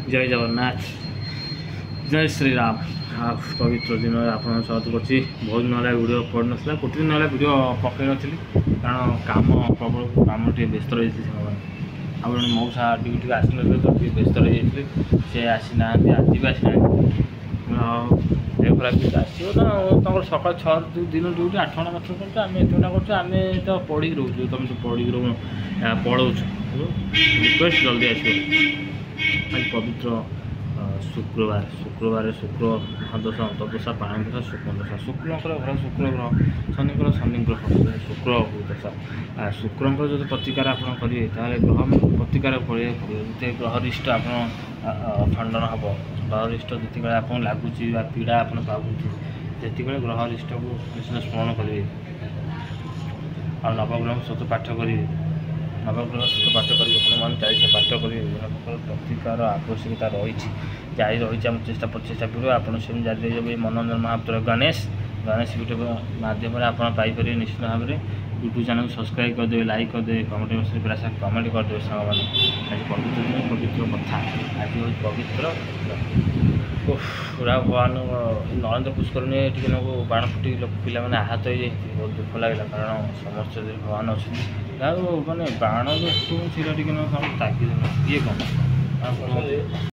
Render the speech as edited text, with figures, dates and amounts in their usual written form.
जय जगन्नाथ जय श्री राम। पवित्र दिन आप स्वागत कर बहुत दिन है वीडियो पड़ ना गोटे दिन है वीडियो पकई नी कारण कम प्रबल कम टे व्यस्त रही आप मौसा ड्यूटी आसन तो व्यस्त रही सी आसीना आज भी आसीना खराब आसो ना सका 6 दिन ड्यूटी 8 घंटा मात्र कर आम तो पढ़ी रोच तुम तो पढ़ी रो पढ़ाऊँ रिक्वेस्ट जल्दी आस पवित्र शुक्रवार शुक्रवार शुक्र महादशा अंतर्दशा पाणदशा शुक्रदशा शुक्रंकर ग्रह शुक्र ग्रह शनिकर शनि ग्रह शुक्र दशा शुक्रंकर जो प्रतिकार आप करेंगे ग्रह प्रतिकार करते ग्रहरिष्ट आप खंडन हम ग्रहरिष्ट जिते आप लगुच पीड़ा आप पाते ग्रहरिष्ट को निश्चित स्मरण करेंगे और नवग्रह सहित पाठ करेंगे नवग्रह सहित पाठ करेंगे हनुमान चालीसा पाठ करेंगे प्रतिकार आवश्यकता रही जारी रही चेष्टा प्रचेषा भिडियो आप जारी रही मनोरंजन महापात्र गणेश वीडियो मध्यम आप पाइपर निश्चित भाव में यूट्यूब चैनल सब्सक्राइब करदे लाइक करदे कमेंट बक्स में कमेंट करदे साग आज पवित्र दिन पवित्र कथा आज हूँ पवित्र पूरा भगवान नरेंद्र पुष्करणी टी बाण फुटी पिला आहत हो बहुत दुख लगे कारण समस्त भगवान अच्छे मानने बाण जो फुटू सी ताकि ये कौन